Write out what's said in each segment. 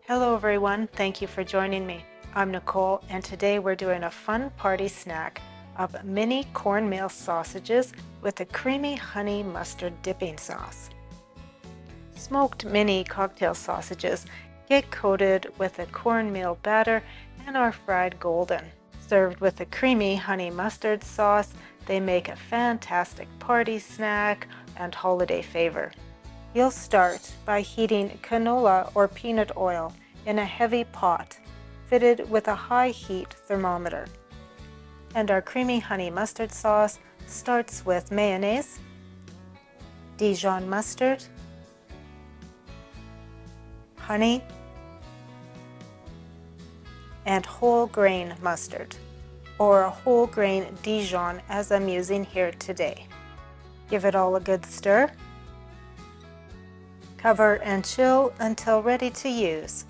Hello everyone, thank you for joining me. I'm Nicole and today we're doing a fun party snack of mini cornmeal sausages with a creamy honey mustard dipping sauce. Smoked mini cocktail sausages get coated with a cornmeal batter and are fried golden. Served with a creamy honey mustard sauce, they make a fantastic party snack and holiday favor. You'll start by heating canola or peanut oil in a heavy pot fitted with a high heat thermometer. And our creamy honey mustard sauce starts with mayonnaise, Dijon mustard, honey, and whole grain mustard, or a whole grain Dijon as I'm using here today. Give it all a good stir. Cover and chill until ready to use.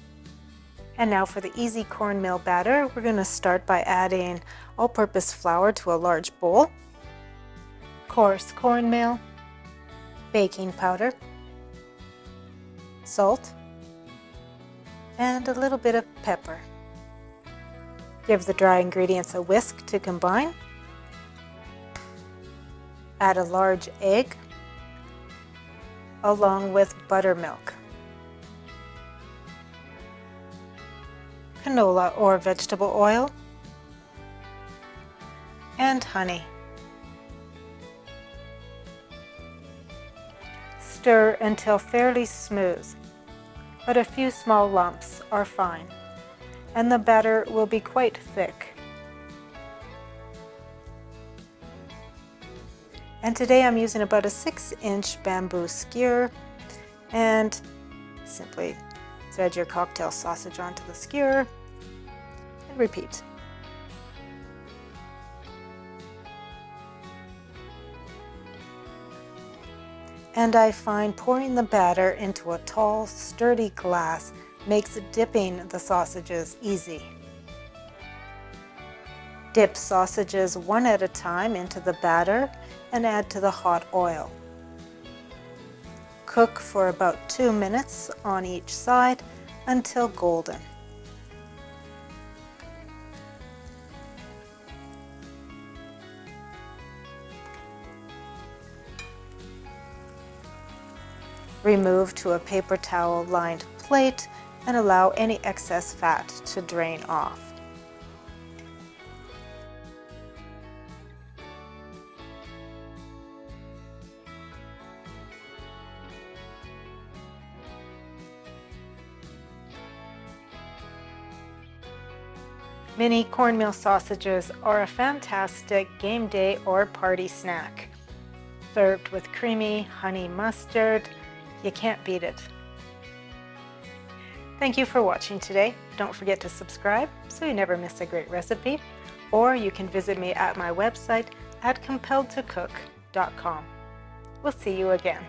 And now for the easy cornmeal batter, we're going to start by adding all-purpose flour to a large bowl, coarse cornmeal, baking powder, salt, and a little bit of pepper. Give the dry ingredients a whisk to combine. Add a large egg along with buttermilk, canola or vegetable oil, and honey. Stir until fairly smooth, but a few small lumps are fine, and the batter will be quite thick. And today I'm using about a 6-inch bamboo skewer, and simply thread your cocktail sausage onto the skewer and repeat. And I find pouring the batter into a tall, sturdy glass makes dipping the sausages easy. Dip sausages one at a time into the batter and add to the hot oil. Cook for about 2 minutes on each side until golden. Remove to a paper towel lined plate and allow any excess fat to drain off. Mini cornmeal sausages are a fantastic game day or party snack. Served with creamy honey mustard, you can't beat it. Thank you for watching today. Don't forget to subscribe so you never miss a great recipe, or you can visit me at my website at compelledtocook.com. We'll see you again.